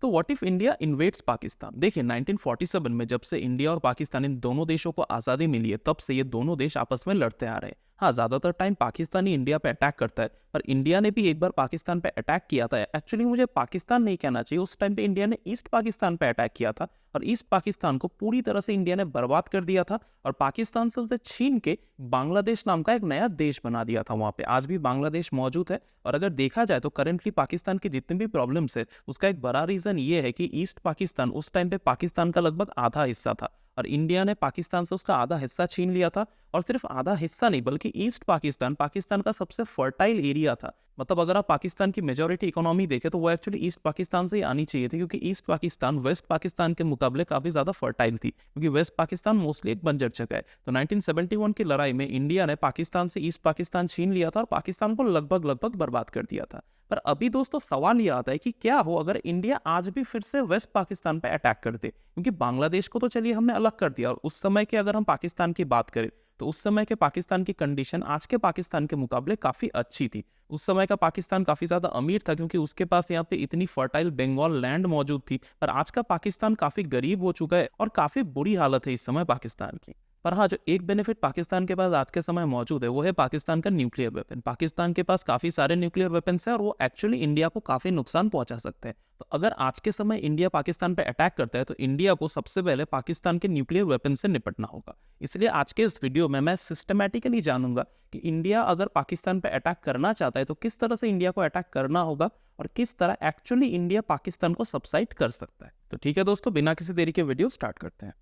तो what if India invades Pakistan. देखिए 1947 में जब से इंडिया और पाकिस्तान इन दोनों देशों को आज़ादी मिली है तब से ये दोनों देश आपस में लड़ते आ रहे हैं। हाँ, ज़्यादातर टाइम पाकिस्तान ही इंडिया पे अटैक करता है, पर इंडिया ने भी एक बार पाकिस्तान पे अटैक किया था। एक्चुअली मुझे पाकिस्तान नहीं कहना चाहिए, उस टाइम पे इंडिया ने ईस्ट पाकिस्तान पे अटैक किया था और ईस्ट पाकिस्तान को पूरी तरह से इंडिया ने बर्बाद कर दिया था और पाकिस्तान से उसे छीन के बांग्लादेश नाम का एक नया देश बना दिया था। वहाँ पे आज भी बांग्लादेश मौजूद है और अगर देखा जाए तो करेंटली पाकिस्तान की जितनी भी प्रॉब्लम्स है उसका एक बड़ा रीजन ये है कि ईस्ट पाकिस्तान उस टाइम पे पाकिस्तान का लगभग आधा हिस्सा था और इंडिया ने पाकिस्तान से उसका आधा हिस्सा छीन लिया था। और सिर्फ आधा हिस्सा नहीं बल्कि ईस्ट पाकिस्तान पाकिस्तान का सबसे फर्टाइल एरिया था। मतलब अगर आप पाकिस्तान की मेजॉरिटी इकोनॉमी देखें तो वो एक्चुअली ईस्ट पाकिस्तान से ही आनी चाहिए थी, क्योंकि ईस्ट पाकिस्तान वेस्ट पाकिस्तान के मुकाबले काफी ज्यादा फर्टाइल थी, क्योंकि वेस्ट पाकिस्तान मोस्टली एक बंजर जगह है। तो 1971 की लड़ाई में इंडिया ने पाकिस्तान से ईस्ट पाकिस्तान छीन लिया था और पाकिस्तान को लगभग लगभग बर्बाद कर दिया था। पर अभी दोस्तों सवाल ये आता है कि क्या हो अगर इंडिया आज भी फिर से वेस्ट पाकिस्तान पे अटैक कर दे, क्योंकि बांग्लादेश को तो चलिए हमने अलग कर दिया और उस समय के अगर हम पाकिस्तान की बात करें तो उस समय के पाकिस्तान की कंडीशन आज के पाकिस्तान के मुकाबले काफी अच्छी थी। उस समय का पाकिस्तान काफी ज्यादा अमीर था क्योंकि उसके पास यहाँ पे इतनी फर्टाइल बंगाल लैंड मौजूद थी। पर आज का पाकिस्तान काफी गरीब हो चुका है और काफी बुरी हालत है इस समय पाकिस्तान की। पर हाँ, जो एक बेनिफिट पाकिस्तान के पास आज के समय मौजूद है वो है पाकिस्तान का न्यूक्लियर वेपन। पाकिस्तान के पास काफी सारे न्यूक्लियर वेपन्स हैं और वो एक्चुअली इंडिया को काफी नुकसान पहुंचा सकते हैं। तो अगर आज के समय इंडिया पाकिस्तान पे अटैक करता है तो इंडिया को सबसे पहले पाकिस्तान के न्यूक्लियर वेपन से निपटना होगा। इसलिए आज के इस वीडियो में मैं सिस्टमैटिकली जानूंगा कि इंडिया अगर पाकिस्तान पे अटैक करना चाहता है तो किस तरह से इंडिया को अटैक करना होगा और किस तरह एक्चुअली इंडिया पाकिस्तान को सबसाइड कर सकता है। तो ठीक है दोस्तों, बिना किसी देरी के वीडियो स्टार्ट करते हैं।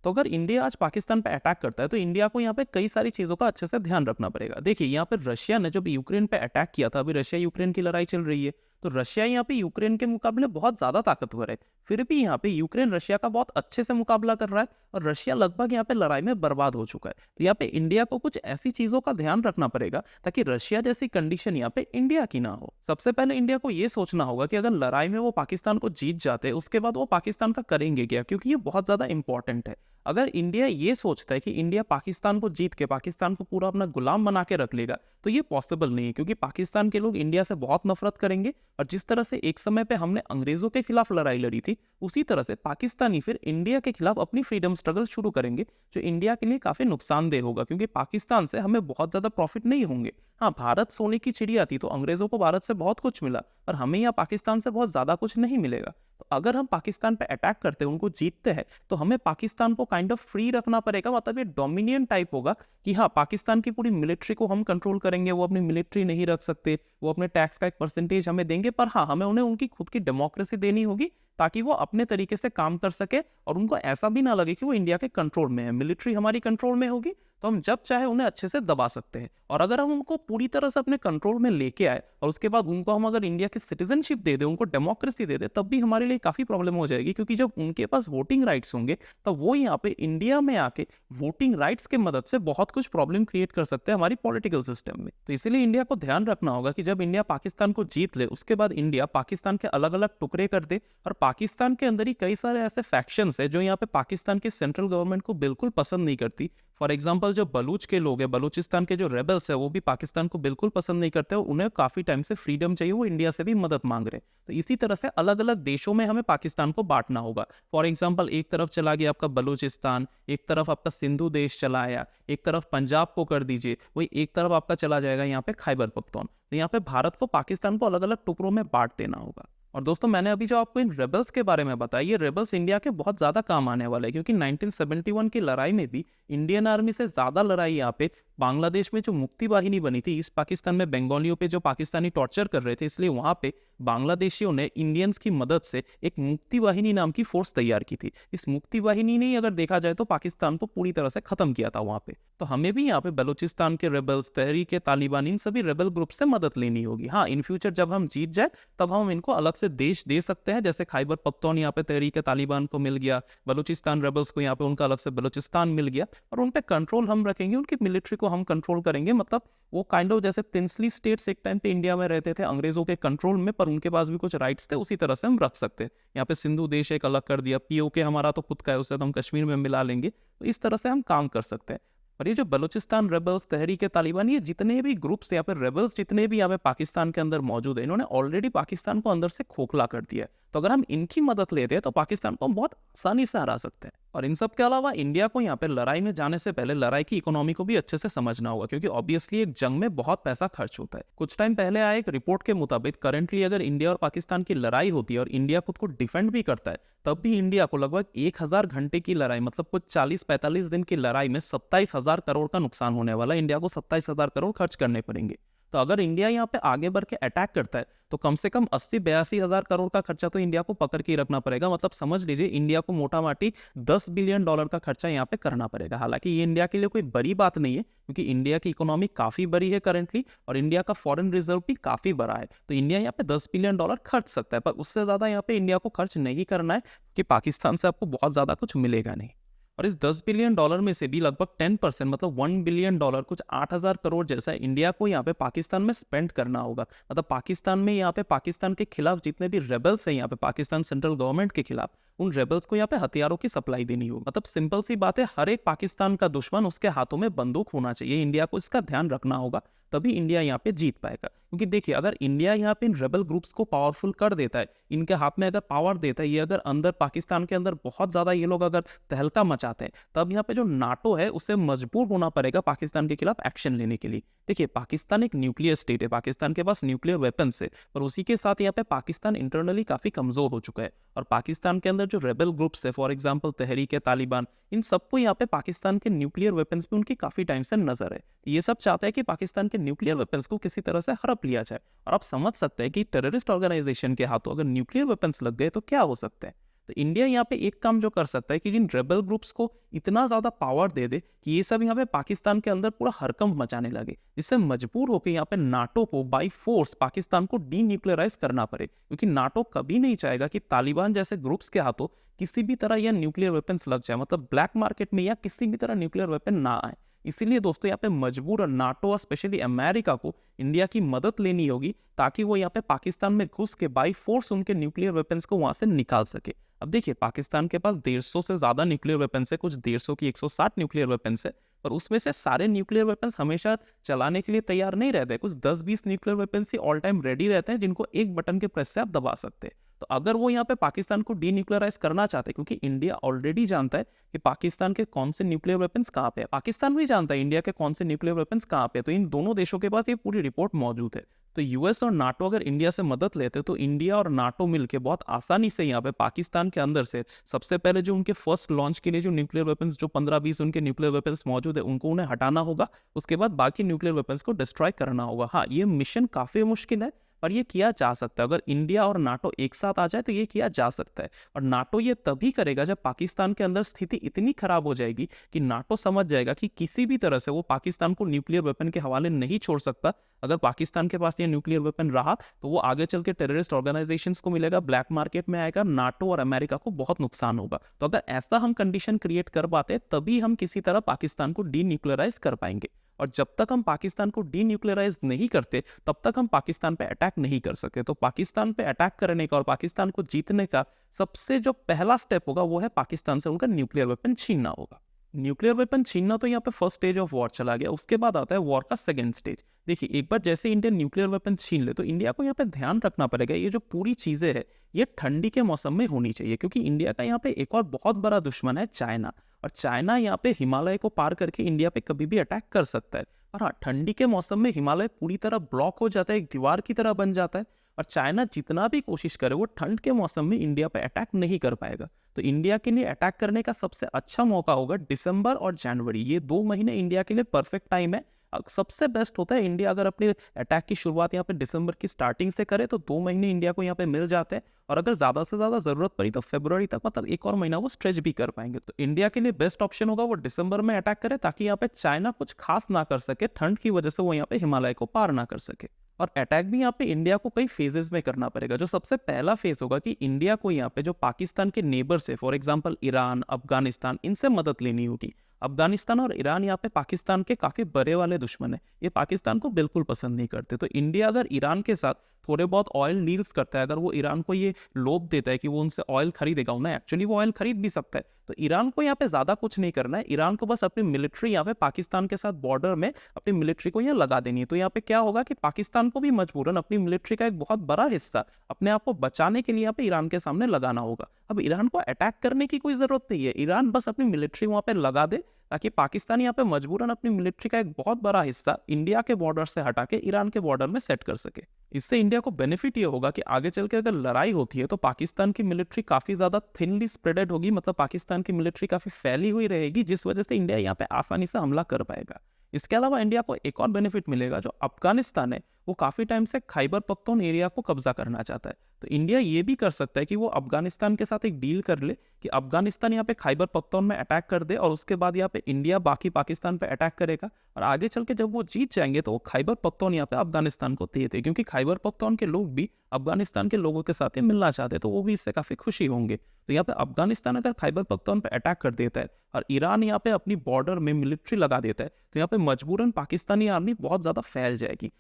तो अगर इंडिया आज पाकिस्तान पे अटैक करता है तो इंडिया को यहाँ पे कई सारी चीजों का अच्छे से ध्यान रखना पड़ेगा। देखिए यहाँ पे रशिया ने जब यूक्रेन पे अटैक किया था, अभी रशिया यूक्रेन की लड़ाई चल रही है, तो रशिया यहाँ पे यूक्रेन के मुकाबले बहुत ज्यादा ताकतवर है। फिर भी यहाँ पे यूक्रेन रशिया का बहुत अच्छे से मुकाबला कर रहा है और रशिया लगभग यहाँ पे लड़ाई में बर्बाद हो चुका है। तो यहाँ पे इंडिया को कुछ ऐसी चीजों का ध्यान रखना पड़ेगा ताकि रशिया जैसी कंडीशन यहाँ पे इंडिया की ना हो। सबसे पहले इंडिया को ये सोचना होगा कि अगर लड़ाई में वो पाकिस्तान को जीत जाते उसके बाद वो पाकिस्तान का करेंगे क्या, क्योंकि ये बहुत ज्यादा इंपॉर्टेंट है। अगर इंडिया ये सोचता है कि इंडिया पाकिस्तान को जीत के पाकिस्तान को पूरा अपना गुलाम बना के रख लेगा तो ये पॉसिबल नहीं है, क्योंकि पाकिस्तान के लोग इंडिया से बहुत नफरत करेंगे और जिस तरह से एक समय पे हमने अंग्रेजों के खिलाफ लड़ाई लड़ी थी उसी तरह से पाकिस्तानी फिर इंडिया के खिलाफ अपनी फ्रीडम स्ट्रगल शुरू करेंगे, जो इंडिया के लिए काफी नुकसानदेह होगा, क्योंकि पाकिस्तान से हमें बहुत ज्यादा प्रॉफिट नहीं होंगे। हाँ, भारत सोने की चिड़िया थी तो अंग्रेजों को भारत से बहुत कुछ मिला, पर हमें यहाँ पाकिस्तान से बहुत ज्यादा कुछ नहीं मिलेगा। तो अगर हम पाकिस्तान पे अटैक करते हैं, उनको जीतते हैं, तो हमें पाकिस्तान को काइंड ऑफ फ्री रखना पड़ेगा। मतलब ये डोमिनियन टाइप होगा कि हाँ, पाकिस्तान की पूरी मिलिट्री को हम कंट्रोल करेंगे, वो अपनी मिलिट्री नहीं रख सकते, वो अपने टैक्स का एक परसेंटेज हमें देंगे, पर हाँ, हमें उन्हें उनकी खुद की डेमोक्रेसी देनी होगी ताकि वो अपने तरीके से काम कर सके और उनको ऐसा भी ना लगे कि वो इंडिया के कंट्रोल में है। मिलिट्री हमारी कंट्रोल में होगी तो हम जब चाहे उन्हें अच्छे से दबा सकते हैं। और अगर हम उनको पूरी तरह से अपने कंट्रोल में लेके आए और उसके बाद उनको हम अगर इंडिया की सिटीजनशिप दे दें, उनको डेमोक्रेसी दे दें, तब भी हमारे लिए काफी प्रॉब्लम हो जाएगी, क्योंकि जब उनके पास वोटिंग राइट्स होंगे तब वो यहाँ पे इंडिया में आके वोटिंग राइट्स के मदद से बहुत कुछ प्रॉब्लम क्रिएट कर सकते हैं हमारी पॉलिटिकल सिस्टम में। तो इसीलिए इंडिया को ध्यान रखना होगा कि जब इंडिया पाकिस्तान को जीत ले उसके बाद इंडिया पाकिस्तान के अलग अलग टुकड़े कर दे। और पाकिस्तान के अंदर ही कई सारे ऐसे फैक्शंस है जो यहाँ पे पाकिस्तान की सेंट्रल गवर्नमेंट को बिल्कुल पसंद नहीं करती। फॉर एग्जाम्पल जो बलूच के लोग हैं, बलूचिस्तान के जो रेबल्स है, वो भी पाकिस्तान को बिल्कुल पसंद नहीं करते और उन्हें काफी टाइम से फ्रीडम चाहिए, वो इंडिया से भी मदद मांग रहे हैं। तो इसी तरह से अलग अलग देशों में हमें पाकिस्तान को बांटना होगा। फॉर एग्जाम्पल एक तरफ चला गया आपका बलूचिस्तान, एक तरफ आपका सिंधु देश चला आया, एक तरफ पंजाब को कर दीजिए, वही एक तरफ आपका चला जाएगा यहाँ पे खैबर पख्तून। तो यहाँ पे भारत को पाकिस्तान को अलग अलग टुकड़ों में बांट देना होगा। और दोस्तों मैंने अभी जो आपको इन रेबल्स के बारे में बताया, ये रेबल्स इंडिया के बहुत ज्यादा काम आने वाले हैं, क्योंकि 1971 की लड़ाई में भी इंडियन आर्मी से ज्यादा लड़ाई यहाँ पे बांग्लादेश में जो मुक्ति वाहिनी बनी थी ईस्ट पाकिस्तान में बंगालियों पे जो पाकिस्तानी टॉर्चर कर रहे थे, इसलिए वहां पे बांग्लादेशियों ने इंडियंस की मदद से एक मुक्ति वाहिनी नाम की फोर्स तैयार की थी। इस मुक्ति वाहिनी ने अगर देखा जाए तो पाकिस्तान को पूरी तरह से खत्म किया था वहां पे। तो हमें भी यहाँ पे बलूचिस्तान के रेबल्स, तहरीक तालिबान, इन सभी रेबल ग्रुप से मदद लेनी होगी। हाँ, इन फ्यूचर जब हम जीत जाए तब हम इनको अलग से देश दे सकते हैं, जैसे खैबर पख्तून यहाँ पे तहरीक तालिबान को मिल गया, बलूचिस्तान रेबल्स को यहाँ पे उनका अलग से बलूचिस्तान मिल गया और उन पे कंट्रोल हम रखेंगे, उनकी मिलिट्री को हम कंट्रोल करेंगे। मतलब वो काइंड ऑफ जैसे प्रिंसली स्टेट्स एक टाइम पे इंडिया में रहते थे अंग्रेजों के कंट्रोल में, पर उनके पास भी कुछ राइट्स थे, उसी तरह से हम रख सकते हैं। यहाँ पे सिंधु देश एक अलग कर दिया, पीओके हमारा तो खुद का है, उसे तो हम कश्मीर में मिला लेंगे। तो इस तरह से हम काम कर सकते हैं। और ये जो बलूचिस्तान रेबल्स, तहरीक तालिबान, ये जितने भी ग्रुप्स यहाँ पे रेबल्स जितने भी यहाँ पे पाकिस्तान के अंदर मौजूद है, इन्होंने ऑलरेडी पाकिस्तान को अंदर से खोखला कर दिया है। तो अगर हम इनकी मदद लेते हैं तो पाकिस्तान को हम बहुत आसानी से हरा सकते हैं। और इन सब के अलावा इंडिया को यहाँ पे लड़ाई में जाने से पहले लड़ाई की इकोनॉमी को भी अच्छे से समझना होगा, क्योंकि ऑब्वियसली एक जंग में बहुत पैसा खर्च होता है। कुछ टाइम पहले आए एक रिपोर्ट के मुताबिक करंटली अगर इंडिया और पाकिस्तान की लड़ाई होती है और इंडिया खुद को डिफेंड भी करता है, तब भी इंडिया को लगभग 1000 घंटे की लड़ाई, मतलब कुछ 40-45 दिन की लड़ाई में 27,000 करोड़ का नुकसान होने वाला है। इंडिया को 27,000 करोड़ खर्च करने पड़ेंगे। तो अगर इंडिया यहाँ पे आगे बढ़ के अटैक करता है तो कम से कम 80-82 हज़ार करोड़ का खर्चा तो इंडिया को पकड़ के ही रखना पड़ेगा। मतलब समझ लीजिए इंडिया को मोटा माटी $10 बिलियन का खर्चा यहाँ पे करना पड़ेगा। हालांकि ये इंडिया के लिए कोई बड़ी बात नहीं है, क्योंकि इंडिया की इकोनॉमी काफी बड़ी है करंटली और इंडिया का फॉरेन रिजर्व भी काफी बड़ा है। तो इंडिया यहाँ पे $10 बिलियन खर्च सकता है, पर उससे ज्यादा यहाँ पे इंडिया को खर्च नहीं करना है, कि पाकिस्तान से आपको बहुत ज्यादा कुछ मिलेगा नहीं। और इस $10 बिलियन में से भी लगभग 10%, मतलब $1 बिलियन, कुछ 8,000 करोड़ जैसा इंडिया को यहाँ पे पाकिस्तान में स्पेंड करना होगा। मतलब पाकिस्तान में यहाँ पे पाकिस्तान के खिलाफ जितने भी रेबल्स हैं यहाँ पे पाकिस्तान सेंट्रल गवर्नमेंट के खिलाफ, उन रेबल्स को यहाँ पे हथियारों की सप्लाई देनी होगी। मतलब सिंपल सी बात है, हर एक पाकिस्तान का दुश्मन उसके हाथों में बंदूक होना चाहिए। इंडिया को इसका ध्यान रखना होगा, तभी इंडिया यहाँ पे जीत पाएगा। क्योंकि देखिए अगर इंडिया यहाँ पे इन रेबल ग्रुप्स को पावरफुल कर देता है, इनके हाथ में अगर पावर देता है, ये अगर अंदर पाकिस्तान के अंदर बहुत ज्यादा ये लोग अगर तहलका मचाते हैं, तब यहाँ पे जो नाटो है उसे मजबूर होना पड़ेगा पाकिस्तान के खिलाफ एक्शन लेने के लिए। देखिए पाकिस्तान एक न्यूक्लियर स्टेट है, पाकिस्तान के पास न्यूक्लियर वेपन्स है, और उसी के साथ यहाँ पे पाकिस्तान इंटरनली काफी कमजोर हो चुका है। और पाकिस्तान के अंदर जो रेबल ग्रुप्स है, फॉर एग्जाम्पल तहरीक तालिबान, इन सबको यहाँ पे पाकिस्तान के न्यूक्लियर वेपन्स पे उनकी काफी टाइम से नजर है। ये सब चाहते हैं कि पाकिस्तान के न्यूक्लियर वेपन्स को किसी तरह से हड़प लिया जाए। और आप समझ सकते हैं कि टेररिस्ट ऑर्गेनाइजेशन के हाथों अगर न्यूक्लियर वेपन्स लग गए तो क्या हो सकता है। तो इंडिया यहाँ पे एक काम जो कर सकता है कि जिन रेबल ग्रुप्स को इतना ज्यादा पावर दे दे कि ये सब यहाँ पे पाकिस्तान के अंदर पूरा हरकंप मचाने लगे, जिससे मजबूर होकर यहाँ पे नाटो को बाई फोर्स पाकिस्तान को डीन्यूक्लियराइज करना पड़े। क्योंकि नाटो कभी नहीं चाहेगा कि तालिबान जैसे ग्रुप्स के हाथों किसी भी तरह यह न्यूक्लियर वेपन्स लग जाए, मतलब ब्लैक मार्केट में या किसी भी तरह न्यूक्लियर वेपन ना आए। इसीलिए दोस्तों यहाँ पे मजबूर और नाटो और स्पेशली अमेरिका को इंडिया की मदद लेनी होगी, ताकि वो यहाँ पे पाकिस्तान में घुस के बाई फोर्स उनके न्यूक्लियर वेपन्स को वहां से निकाल सके। अब देखिए पाकिस्तान के पास 150 से ज्यादा न्यूक्लियर वेपन्स है, कुछ 150 की 160 न्यूक्लियर वेपन्स है, और उसमें से सारे न्यूक्लियर वेपन्स हमेशा चलाने के लिए तैयार नहीं रहते। कुछ 10-20 न्यूक्लियर वेपन्स ही ऑल टाइम रेडी रहते हैं, जिनको एक बटन के प्रेस से आप दबा सकते हैं। तो अगर वो यहाँ पे पाकिस्तान को डीन्यूक्लियराइज करना चाहते हैं, क्योंकि इंडिया ऑलरेडी जानता है कि पाकिस्तान के कौन से न्यूक्लियर वेपन्स कहाँ पे है, पाकिस्तान भी जानता है इंडिया के कौन से न्यूक्लियर वेपन्स कहाँ पे है, तो इन दोनों देशों के पास ये पूरी रिपोर्ट मौजूद है। तो यूएस और नाटो अगर इंडिया से मदद लेते तो इंडिया और नाटो मिलकर बहुत आसानी से यहाँ पे पाकिस्तान के अंदर से सबसे पहले जो उनके फर्स्ट लॉन्च के लिए जो न्यूक्लियर वेपन्स, जो 15-20 उनके न्यूक्लियर वेपन्स मौजूद है, उनको उन्हें हटाना होगा। उसके बाद बाकी न्यूक्लियर वेपन्स को डिस्ट्रॉय करना होगा। हाँ, ये मिशन काफी मुश्किल है, पर ये किया जा सकता है। अगर इंडिया और नाटो एक साथ आ जाए तो ये किया जा सकता है। और नाटो ये तभी करेगा जब पाकिस्तान के अंदर स्थिति इतनी खराब हो जाएगी कि नाटो समझ जाएगा कि किसी भी तरह से वो पाकिस्तान को न्यूक्लियर वेपन के हवाले नहीं छोड़ सकता। अगर पाकिस्तान के पास ये न्यूक्लियर वेपन रहा तो वो आगे चल के टेररिस्ट ऑर्गेनाइजेशंस को मिलेगा, ब्लैक मार्केट में आएगा, नाटो और अमेरिका को बहुत नुकसान होगा। तो अगर ऐसा हम कंडीशन क्रिएट कर पाते तभी हम किसी तरह पाकिस्तान को डीन्यूक्लियराइज कर पाएंगे। और जब तक हम पाकिस्तान को डीन्यूक्लियराइज नहीं करते तब तक हम पाकिस्तान पे अटैक नहीं कर सकते। तो पाकिस्तान पे अटैक करने का और पाकिस्तान को जीतने का सबसे जो पहला स्टेप होगा वो है पाकिस्तान से उनका न्यूक्लियर वेपन छीनना होगा। न्यूक्लियर वेपन छीनना तो यहाँ पे फर्स्ट स्टेज ऑफ वॉर चला गया। उसके बाद आता है वॉर का सेकंड स्टेज। देखिए एक बार जैसे इंडिया न्यूक्लियर वेपन छीन ले तो इंडिया को यहाँ पे ध्यान रखना पड़ेगा, ये जो पूरी चीजें है ये ठंडी के मौसम में होनी चाहिए, क्योंकि इंडिया का यहाँ पे एक और बहुत बड़ा दुश्मन है चाइना। और चाइना यहाँ पे हिमालय को पार करके इंडिया पे कभी भी अटैक कर सकता है। और हाँ, ठंडी के मौसम में हिमालय पूरी तरह ब्लॉक हो जाता है, एक दीवार की तरह बन जाता है, और चाइना जितना भी कोशिश करे वो ठंड के मौसम में इंडिया पे अटैक नहीं कर पाएगा। तो इंडिया के लिए अटैक करने का सबसे अच्छा मौका होगा दिसंबर और जनवरी। ये 2 महीने इंडिया के लिए परफेक्ट टाइम है। सबसे बेस्ट होता है इंडिया अगर अपने अटैक की शुरुआत यहाँ पे दिसंबर की स्टार्टिंग से करे तो 2 महीने इंडिया को यहाँ पे मिल जाते हैं। और अगर ज्यादा से ज्यादा जरूरत पड़ी तो फरवरी तक, मतलब एक और महीना वो स्ट्रेच भी कर पाएंगे। तो इंडिया के लिए बेस्ट ऑप्शन होगा वो दिसंबर में अटैक करे, ताकि यहाँ पे चाइना कुछ खास ना कर सके, ठंड की वजह से वो यहाँ पे हिमालय को पार ना कर सके। और अटैक भी यहाँ पे इंडिया को कई फेजेस में करना पड़ेगा। जो सबसे पहला फेज होगा कि इंडिया को यहाँ पे जो पाकिस्तान के नेबर से, फॉर एग्जांपल ईरान, अफगानिस्तान, इनसे मदद लेनी होगी। अफगानिस्तान और ईरान यहाँ पे पाकिस्तान के काफी बड़े वाले दुश्मन है, ये पाकिस्तान को बिल्कुल पसंद नहीं करते। तो इंडिया अगर ईरान के साथ थोड़े बहुत ऑयल डील्स करता है, अगर वो ईरान को ये लोभ देता है कि वो उनसे ऑयल खरीदेगा, उन्हें एक्चुअली वो ऑयल खरीद भी सकता है। तो ईरान को यहाँ पे ज़्यादा कुछ नहीं करना है, ईरान को बस अपनी मिलिट्री यहाँ पे पाकिस्तान के साथ बॉर्डर में अपनी मिलिट्री को यहाँ लगा देनी है। तो यहाँ पे क्या होगा कि पाकिस्तान को भी मजबूरन अपनी मिलिट्री का एक बहुत बड़ा हिस्सा अपने आप को बचाने के लिए यहाँ पे ईरान के सामने लगाना होगा। अब ईरान को अटैक करने की कोई ज़रूरत नहीं है, ईरान बस अपनी मिलिट्री वहाँ पे लगा दे, ताकि पाकिस्तान यहाँ पे मजबूरन अपनी मिलिट्री का एक बहुत बड़ा हिस्सा इंडिया के बॉर्डर से हटा के ईरान के बॉर्डर में सेट कर सके। इससे इंडिया को बेनिफिट ये होगा कि आगे चल के अगर लड़ाई होती है तो पाकिस्तान की मिलिट्री काफ़ी ज़्यादा थिनली स्प्रेडेड होगी, मतलब पाकिस्तान की मिलिट्री काफ़ी फैली हुई रहेगी, जिस वजह से इंडिया यहाँ पे आसानी से हमला कर पाएगा। इसके अलावा इंडिया को एक और बेनिफिट मिलेगा, जो अफगानिस्तान है वो काफ़ी टाइम से खैबर पख्तून एरिया को कब्जा करना चाहता है। तो इंडिया ये भी कर सकता है कि वो अफगानिस्तान के साथ एक डील कर ले कि अफगानिस्तान यहाँ पे खैबर पख्तून में अटैक कर दे, और उसके बाद यहाँ पे इंडिया बाकी पाकिस्तान पे अटैक करेगा, और आगे चल के जब वो जीत जाएंगे तो वो खैबर पख्तून यहाँ पे अफगानिस्तान को दे दे, क्योंकि खैबर पख्तून के लोग भी अफगानिस्तान के लोगों के साथ ही मिलना चाहते हैं, तो वो भी इससे काफ़ी खुशी होंगे। तो यहाँ पे अफगानिस्तान अगर खैबर पख्तून पे अटैक कर देता है और ईरान यहाँ पे अपनी बॉर्डर में मिलिट्री लगा देता है, तो यहाँ पे मजबूरन पाकिस्तानी आर्मी बहुत ज़्यादा फैल जाएगी।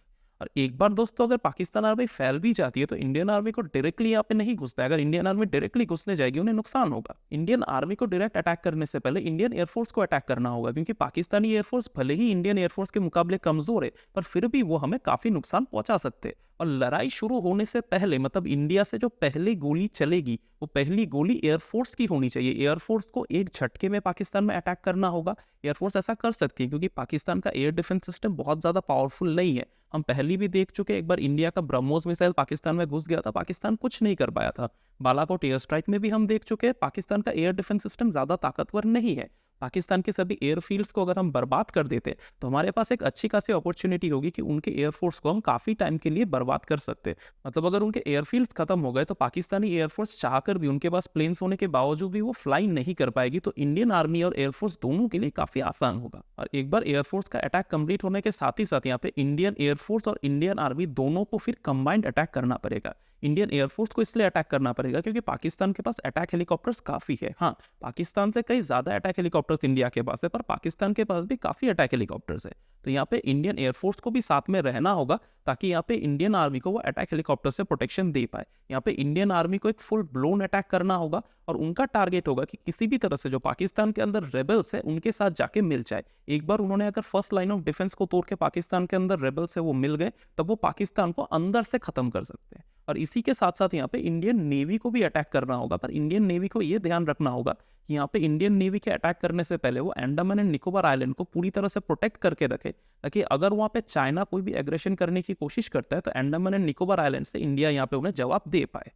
और एक बार दोस्तों अगर पाकिस्तान आर्मी फैल भी जाती है तो इंडियन आर्मी को डायरेक्टली यहाँ पे नहीं घुसता है। अगर इंडियन आर्मी डायरेक्टली घुसने जाएगी उन्हें नुकसान होगा। इंडियन आर्मी को डायरेक्ट अटैक करने से पहले इंडियन एयरफोर्स को अटैक करना होगा, क्योंकि पाकिस्तानी एयरफोर्स भले ही इंडियन एयरफोर्स के मुकाबले कमजोर है, पर फिर भी वो हमें काफी नुकसान पहुंचा सकते हैं। और लड़ाई शुरू होने से पहले, मतलब इंडिया से जो पहली गोली चलेगी वो पहली गोली एयरफोर्स की होनी चाहिए। एयरफोर्स को एक झटके में पाकिस्तान में अटैक करना होगा। एयरफोर्स ऐसा कर सकती है क्योंकि पाकिस्तान का एयर डिफेंस सिस्टम बहुत ज़्यादा पावरफुल नहीं है। हम पहले भी देख चुके, एक बार इंडिया का ब्रह्मोस मिसाइल पाकिस्तान में घुस गया था, पाकिस्तान कुछ नहीं कर पाया था। बालाकोट एयर स्ट्राइक में भी हम देख चुके हैं, पाकिस्तान का एयर डिफेंस सिस्टम ज़्यादा ताकतवर नहीं है। पाकिस्तान के सभी एयरफील्ड्स को अगर हम बर्बाद कर देते तो हमारे पास एक अच्छी खासी अपॉर्चुनिटी होगी कि उनके एयरफोर्स को हम काफ़ी टाइम के लिए बर्बाद कर सकते हैं। मतलब अगर उनके एयरफील्ड्स खत्म हो गए तो पाकिस्तानी एयरफोर्स चाहकर भी, उनके पास प्लेन्स होने के बावजूद भी वो फ्लाई नहीं कर पाएगी। तो इंडियन आर्मी और एयरफोर्स दोनों के लिए काफ़ी आसान होगा। और एक बार एयरफोर्स का अटैक कंप्लीट होने के साथ ही साथ यहाँ पे इंडियन एयरफोर्स और इंडियन आर्मी दोनों को फिर कंबाइंड अटैक करना पड़ेगा। इंडियन एयरफोर्स को इसलिए अटैक करना पड़ेगा क्योंकि पाकिस्तान के पास अटैक हेलीकॉप्टर्स काफ़ी है। हाँ, पाकिस्तान से कई ज़्यादा अटैक हेलीकॉप्टर्स इंडिया के पास है, पर पाकिस्तान के पास भी काफ़ी अटैक हेलीकॉप्टर्स है। तो यहाँ पे इंडियन एयरफोर्स को भी साथ में रहना होगा ताकि यहाँ पे इंडियन आर्मी को वो अटैक हेलीकॉप्टर से प्रोटेक्शन दे पाए। यहाँ पे इंडियन आर्मी को एक फुल ब्लोन अटैक करना होगा और उनका टारगेट होगा कि किसी भी तरह से जो पाकिस्तान के अंदर रेबल्स है उनके साथ जाके मिल जाए। एक बार उन्होंने अगर फर्स्ट लाइन ऑफ डिफेंस को तोड़ के पाकिस्तान के अंदर रेबल्स है वो मिल गए, तब वो पाकिस्तान को अंदर से खत्म कर सकते हैं। और इसी के साथ साथ यहाँ पे इंडियन नेवी को भी अटैक करना होगा, पर इंडियन नेवी को ये ध्यान रखना होगा कि यहाँ पे इंडियन नेवी के अटैक करने से पहले वो अंडमान एंड निकोबार आइलैंड को पूरी तरह से प्रोटेक्ट करके रखे, ताकि अगर वहाँ पे चाइना कोई भी एग्रेशन करने की कोशिश करता है तो अंडमान एंड निकोबार आइलैंड से इंडिया यहाँ पे उन्हें जवाब दे पाए।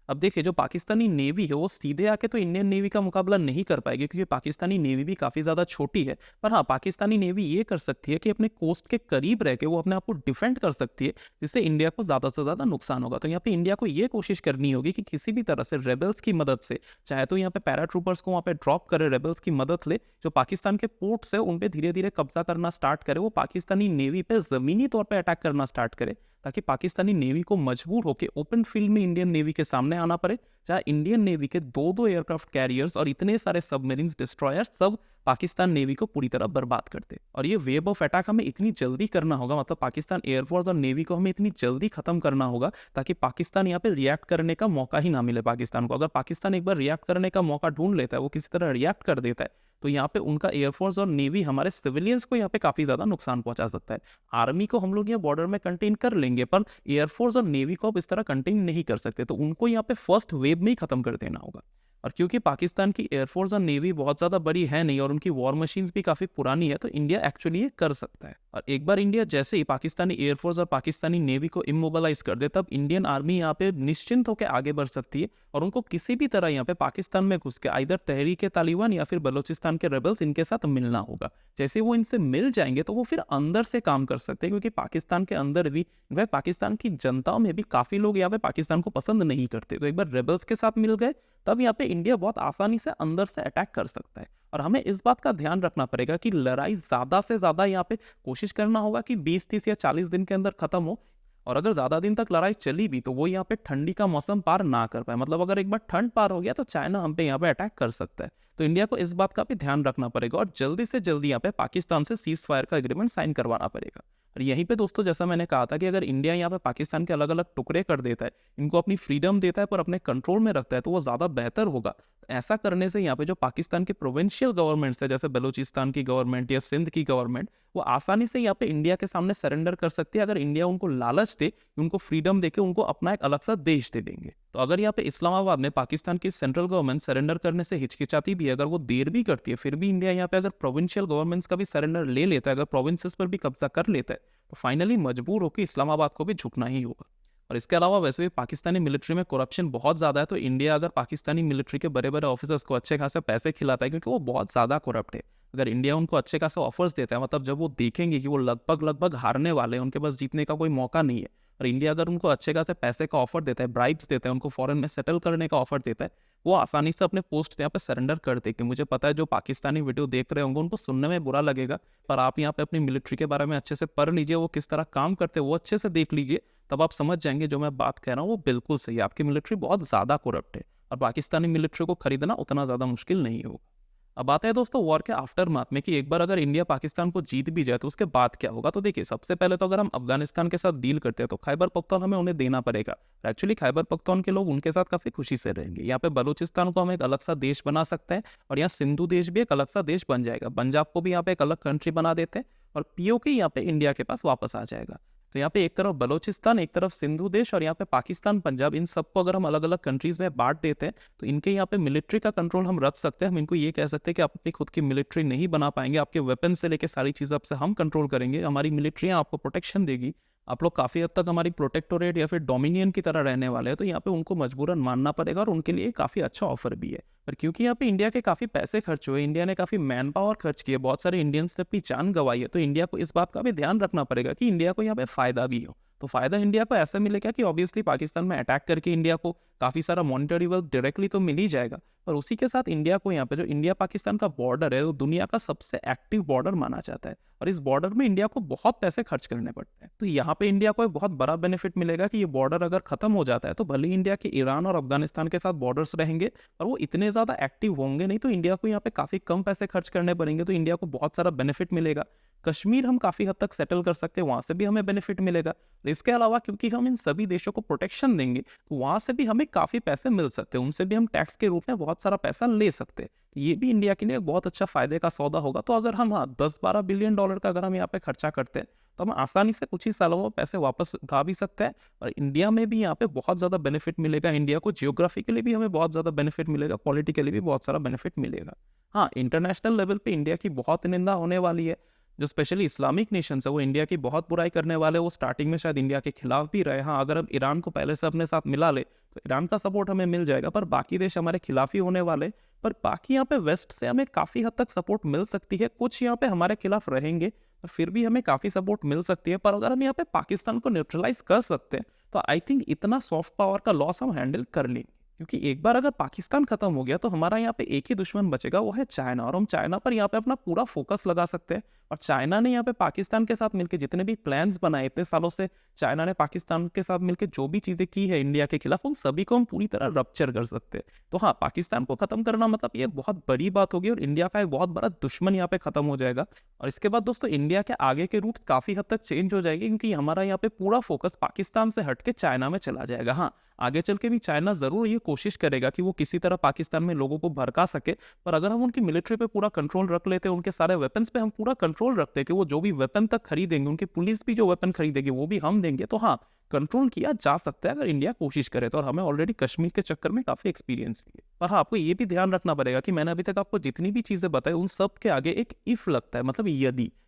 अब देखिए, जो पाकिस्तानी नेवी है वो सीधे आके तो इंडियन नेवी का मुकाबला नहीं कर पाएगी, क्योंकि पाकिस्तानी नेवी भी काफ़ी ज़्यादा छोटी है। पर हाँ, पाकिस्तानी नेवी ये कर सकती है कि अपने कोस्ट के करीब रह के वो अपने आप को डिफेंड कर सकती है, जिससे इंडिया को ज़्यादा से ज़्यादा नुकसान होगा। तो यहाँ पे इंडिया को ये कोशिश करनी होगी कि किसी भी तरह से रेबल्स की मदद से, चाहे तो यहाँ पे पैराट्रूपर्स को वहाँ पे ड्रॉप करे, रेबल्स की मदद ले, जो पाकिस्तान के पोर्ट्स है उन पे धीरे धीरे कब्जा करना स्टार्ट करे, वो पाकिस्तानी नेवी पे ज़मीनी तौर पर अटैक करना स्टार्ट करे, ताकि पाकिस्तानी नेवी को मजबूर होकर ओपन फील्ड में इंडियन नेवी के सामने आना पड़े। चाहे इंडियन नेवी के दो एयरक्राफ्ट कैरियर्स और इतने सारे सबमरीन्स, डिस्ट्रॉयर्स सब पाकिस्तान नेवी को पूरी तरह बर्बाद करते। और ये वेव ऑफ अटैक हमें इतनी जल्दी करना होगा, मतलब पाकिस्तान एयरफोर्स और नेवी को हमें इतनी जल्दी खत्म करना होगा ताकि पाकिस्तान यहाँ पे रिएक्ट करने का मौका ही ना मिले पाकिस्तान को। अगर पाकिस्तान एक बार रिएक्ट करने का मौका ढूंढ लेता है, वो किसी तरह रिएक्ट कर देता है, तो यहाँ पे उनका एयरफोर्स और नेवी हमारे सिविलियंस को यहाँ पे काफी ज्यादा नुकसान पहुंचा सकता है। आर्मी को हम लोग यहाँ बॉर्डर में कंटेन कर लेंगे, पर एयरफोर्स और नेवी को अब इस तरह कंटेन नहीं कर सकते, तो उनको यहाँ पे फर्स्ट वेव में ही खत्म कर देना होगा। और क्योंकि पाकिस्तान की एयरफोर्स और नेवी बहुत ज़्यादा बड़ी है नहीं और उनकी वॉर मशीन्स भी काफ़ी पुरानी है, तो इंडिया एक्चुअली ये कर सकता है। और एक बार इंडिया जैसे ही पाकिस्तानी एयरफोर्स और पाकिस्तानी नेवी को इमोबलाइज कर दे, तब इंडियन आर्मी यहाँ पे निश्चिंत होकर आगे बढ़ सकती है और उनको किसी भी तरह यहाँ पे पाकिस्तान में घुस के आइदर तहरीक तालिबान या फिर बलोचिस्तान के रेबल्स इनके साथ मिलना होगा। जैसे वो इनसे मिल जाएंगे तो वो फिर अंदर से काम कर सकते हैं, क्योंकि पाकिस्तान के अंदर भी, वह पाकिस्तान की जनता में भी काफ़ी लोग यहाँ पे पाकिस्तान को पसंद नहीं करते। तो एक बार रेबल्स के साथ मिल गए तब यहाँ पे इंडिया बहुत आसानी से अंदर से अटैक कर सकता है। और हमें इस बात का ध्यान रखना पड़ेगा कि लड़ाई ज़्यादा से ज़्यादा यहाँ पे कोशिश करना होगा कि 20, 30 या 40 दिन के अंदर खत्म हो। और अगर ज़्यादा दिन तक लड़ाई चली भी तो वो यहाँ पे ठंडी का मौसम पार ना कर पाए, मतलब अगर एक बार ठंड पार हो गया तो चाइना हम पे यहाँ पे अटैक कर सकता है। तो इंडिया को इस बात का भी ध्यान रखना पड़ेगा और जल्दी से जल्दी यहाँ पे पाकिस्तान से सीज फायर का एग्रीमेंट साइन करवाना पड़ेगा। और यहीं पे दोस्तों जैसा मैंने कहा था कि अगर इंडिया यहाँ पे पाकिस्तान के अलग अलग टुकड़े कर देता है, इनको अपनी फ्रीडम देता है पर अपने कंट्रोल में रखता है, तो वो ज़्यादा बेहतर होगा। ऐसा करने से यहाँ पे जो पाकिस्तान की प्रोविंशियल गवर्नमेंट्स है, जैसे बलूचिस्तान की गवर्नमेंट या सिंध की गवर्नमेंट, वो आसानी से यहाँ पे इंडिया के सामने सरेंडर कर सकती है, अगर इंडिया उनको लालच दे, उनको फ्रीडम देके उनको अपना एक अलग सा देश दे देंगे। तो अगर यहाँ पे इस्लामाबाद में पाकिस्तान की सेंट्रल गवर्नमेंट सरेंडर करने से हिचकिचाती भी है, अगर वो देर भी करती है, फिर भी इंडिया यहाँ पे अगर प्रोविंशियल गवर्नमेंट्स का भी सरेंडर ले लेता है, अगर प्रोविंसेस पर भी कब्जा कर लेता है, तो फाइनली मजबूर होकर इस्लामाबाद को भी झुकना ही होगा। और इसके अलावा वैसे भी पाकिस्तानी मिलिट्री में करप्शन बहुत ज़्यादा है, तो इंडिया अगर पाकिस्तानी मिलिट्री के बड़े बड़े ऑफिसर्स को अच्छे खासे पैसे खिलाता है, क्योंकि वो बहुत ज़्यादा करप्ट है, अगर इंडिया उनको अच्छे खासे ऑफर्स देता है, मतलब जब वो देखेंगे कि वो लगभग लगभग हारने वाले हैं, उनके पास जीतने का कोई मौका नहीं है, और इंडिया अगर उनको अच्छे खासे पैसे का ऑफर देता है, ब्राइब्स देता है, उनको फॉरेन में सेटल करने का ऑफर देता है, वो आसानी से अपने पोस्ट यहाँ पे सरेंडर कर देंगे। मुझे पता है जो पाकिस्तानी वीडियो देख रहे होंगे उनको सुनने में बुरा लगेगा, पर आप यहाँ पे अपनी मिलिट्री के बारे में अच्छे से पढ़ लीजिए, वो किस तरह काम करते हैं वो अच्छे से देख लीजिए, तब आप समझ जाएंगे जो मैं बात कह रहा हूँ वो बिल्कुल सही है। आपकी मिलिट्री बहुत ज़्यादा करप्ट है, और पाकिस्तानी मिलिट्री को खरीदना उतना ज़्यादा मुश्किल नहीं होगा। अब आते हैं दोस्तों वॉर के आफ्टर माथ में, कि एक बार अगर इंडिया पाकिस्तान को जीत भी जाए तो उसके बाद क्या होगा। तो देखिए, सबसे पहले तो अगर हम अफगानिस्तान के साथ डील करते हैं तो खैबर पख्तून हमें उन्हें देना पड़ेगा। एक्चुअली खैबर पख्तून के लोग उनके साथ काफी खुशी से रहेंगे। यहाँ पे बलूचिस्तान को हम एक अलग सा देश बना सकते हैं, और यहाँ सिंधु देश भी एक अलग सा देश बन जाएगा। पंजाब को भी यहाँ पे एक अलग कंट्री बना देते हैं, और पीओके यहाँ पे इंडिया के पास वापस आ जाएगा। तो यहाँ पे एक तरफ बलोचिस्तान, एक तरफ सिंधु देश, और यहाँ पे पाकिस्तान, पंजाब, इन सबको अगर हम अलग अलग कंट्रीज में बांट देते हैं तो इनके यहाँ पे मिलिट्री का कंट्रोल हम रख सकते हैं। हम इनको ये कह सकते हैं कि आप अपनी खुद की मिलिट्री नहीं बना पाएंगे, आपके वेपन से लेके सारी चीज़ आपसे हम कंट्रोल करेंगे, हमारी मिलिट्रियाँ आपको प्रोटेक्शन देगी, आप लोग काफ़ी हद तक हमारी प्रोटेक्टोरेट या फिर डोमिनियन की तरह रहने वाले हैं। तो यहाँ पे उनको मजबूरन मानना पड़ेगा, और उनके लिए काफ़ी अच्छा ऑफर भी है। पर क्योंकि यहाँ पे इंडिया के काफ़ी पैसे खर्च हुए, इंडिया ने काफ़ी मैन पावर खर्च किए, बहुत सारे इंडियंस ने अपनी जान गंवाई है, तो इंडिया को इस बात का भी ध्यान रखना पड़ेगा कि इंडिया को यहाँ पे फ़ायदा भी हो। तो फ़ायदा इंडिया को ऐसा मिलेगा कि ऑब्वियसली पाकिस्तान में अटैक करके इंडिया को काफ़ी सारा मॉनिटरी वेल्थ डायरेक्टली तो मिल ही जाएगा, और उसी के साथ इंडिया को यहाँ पे जो इंडिया पाकिस्तान का बॉर्डर है वो दुनिया का सबसे एक्टिव बॉर्डर माना जाता है, और इस बॉर्डर में इंडिया को बहुत पैसे खर्च करने पड़ते हैं। तो यहाँ पे इंडिया को एक बहुत बड़ा बेनिफिट मिलेगा कि ये बॉर्डर अगर खत्म हो जाता है तो भले ही इंडिया के ईरान और अफगानिस्तान के साथ बॉर्डर्स रहेंगे, और वो इतने ज़्यादा एक्टिव होंगे नहीं, तो इंडिया को यहाँ पे काफ़ी कम पैसे खर्च करने पड़ेंगे, तो इंडिया को बहुत सारा बेनिफिट मिलेगा। कश्मीर हम काफ़ी हद तक सेटल कर सकते हैं, वहाँ से भी हमें बेनिफिट मिलेगा। इसके अलावा क्योंकि हम इन सभी देशों को प्रोटेक्शन देंगे, तो वहाँ से भी हमें काफ़ी पैसे मिल सकते हैं, उनसे भी हम टैक्स के रूप में बहुत सारा पैसा ले सकते हैं। ये भी इंडिया के लिए एक बहुत अच्छा फायदे का सौदा होगा। तो अगर हम 10-12 बिलियन डॉलर का अगर हम यहाँ पे खर्चा करते हैं, तो हम आसानी से कुछ ही सालों में पैसे वापस उठा भी सकते हैं, और इंडिया में भी यहाँ पे बहुत ज़्यादा बेनिफिट मिलेगा। इंडिया को जियोग्राफिकली भी हमें बहुत ज़्यादा बेनिफिट मिलेगा, पॉलिटिकली भी बहुत सारा बेनिफिट मिलेगा। हाँ, इंटरनेशनल लेवल पे इंडिया की बहुत निंदा होने वाली है। जो स्पेशली इस्लामिक नेशंस है वो इंडिया की बहुत बुराई करने वाले, वो स्टार्टिंग में शायद इंडिया के खिलाफ भी रहे। हाँ, अगर हम ईरान को पहले से अपने साथ मिला ले तो ईरान का सपोर्ट हमें मिल जाएगा, पर बाकी देश हमारे खिलाफ ही होने वाले। पर बाकी यहाँ पे वेस्ट से हमें काफ़ी हद तक सपोर्ट मिल सकती है, कुछ यहाँ पे हमारे खिलाफ रहेंगे, पर फिर भी हमें काफ़ी सपोर्ट मिल सकती है। पर अगर हम यहाँ पे पाकिस्तान को न्यूट्रलाइज कर सकते हैं तो आई थिंक इतना सॉफ्ट पावर का लॉस हम हैंडल कर लेंगे, क्योंकि एक बार अगर पाकिस्तान खत्म हो गया तो हमारा यहाँ पे एक ही दुश्मन बचेगा, वो है चाइना, और हम चाइना पर यहाँ पे अपना पूरा फोकस लगा सकते हैं। और चाइना ने यहाँ पे पाकिस्तान के साथ मिलकर जितने भी प्लान्स बनाए इतने सालों से, चाइना ने पाकिस्तान के साथ मिलकर जो भी चीज़ें की है इंडिया के खिलाफ, उन सभी को हम पूरी तरह रप्चर कर सकते हैं। तो हाँ, पाकिस्तान को खत्म करना मतलब ये बहुत बड़ी बात होगी, और इंडिया का एक बहुत बड़ा दुश्मन यहाँ पे खत्म हो जाएगा। और इसके बाद दोस्तों इंडिया के आगे के रूट काफ़ी हद तक चेंज हो जाएगी, क्योंकि हमारा यहाँ पे पूरा फोकस पाकिस्तान से हट के चाइना में चला जाएगा। हाँ, आगे चल के भी चाइना ज़रूर ये कोशिश करेगा कि वो किसी तरह पाकिस्तान में लोगों को भड़का सके, पर अगर हम उनकी मिलिट्री पे पूरा कंट्रोल रख लेते हैं, उनके सारे वेपन्स पे हम पूरा कंट्रोल रखते हैं कि वो जो भी वेपन तक खरीदेंगे, उनकी पुलिस भी जो वेपन खरीदेगी वो भी हम देंगे, तो हाँ, कंट्रोल किया जा सकता है अगर इंडिया कोशिश करे तो। और हमें ऑलरेडी कश्मीर के चक्कर में काफ़ी एक्सपीरियंस भी है। पर हाँ, आपको ये भी ध्यान रखना पड़ेगा कि मैंने अभी तक आपको जितनी भी चीज़ें बताई उन सब के आगे एक इफ लगता है, मतलब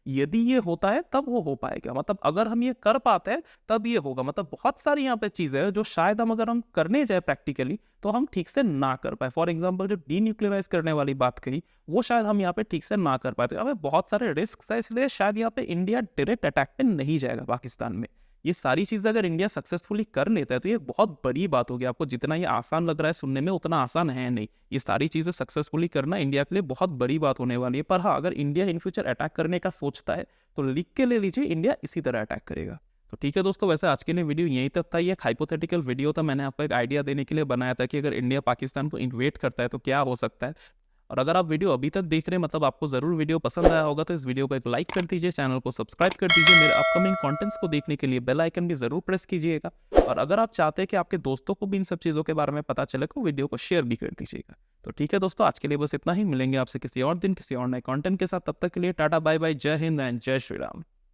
यदि ये होता है तब वो हो पाएगा, मतलब अगर हम ये कर पाते हैं तब ये होगा। मतलब बहुत सारी यहाँ पे चीज़ें हैं जो शायद हम अगर हम करने जाए प्रैक्टिकली तो हम ठीक से ना कर पाए। फॉर एग्जाम्पल जो डीन्यूक्लियराइज करने वाली बात कही, वो शायद हम यहाँ पे ठीक से ना कर पाए। तो यहाँ पे बहुत सारे रिस्क है, इसलिए शायद यहाँ पे इंडिया डायरेक्ट अटैक पे नहीं जाएगा पाकिस्तान में। ये सारी चीज़ें अगर इंडिया सक्सेसफुली कर लेता है तो ये बहुत बड़ी बात होगी। आपको जितना ये आसान लग रहा है सुनने में, उतना आसान है नहीं। ये सारी चीज़ें सक्सेसफुली करना इंडिया के लिए बहुत बड़ी बात होने वाली है। पर हाँ, अगर इंडिया इन फ्यूचर अटैक करने का सोचता है तो लिख के ले लीजिए, इंडिया इसी तरह अटैक करेगा। तो ठीक है दोस्तों, वैसे आज के लिए वीडियो यहीं तक था। ये एक हाइपोथेटिकल वीडियो था, मैंने आपको एक आइडिया देने के लिए बनाया था कि अगर इंडिया पाकिस्तान को इन्वेट करता है तो क्या हो सकता है। और अगर आप वीडियो अभी तक देख रहे हैं मतलब आपको ज़रूर वीडियो पसंद आया होगा, तो इस वीडियो को एक लाइक कर दीजिए, चैनल को सब्सक्राइब कर दीजिए। मेरे अपकमिंग कंटेंट्स को देखने के लिए बेल आइकन भी ज़रूर प्रेस कीजिएगा। और अगर आप चाहते हैं कि आपके दोस्तों को भी इन सब चीज़ों के बारे में पता चले, तो वीडियो को शेयर भी कर दीजिएगा। तो ठीक है दोस्तों, आज के लिए बस इतना ही। मिलेंगे आपसे किसी और दिन किसी और नए कंटेंट के साथ। तब तक के लिए टाटा बाय बाय, जय हिंद एंड जय श्री राम।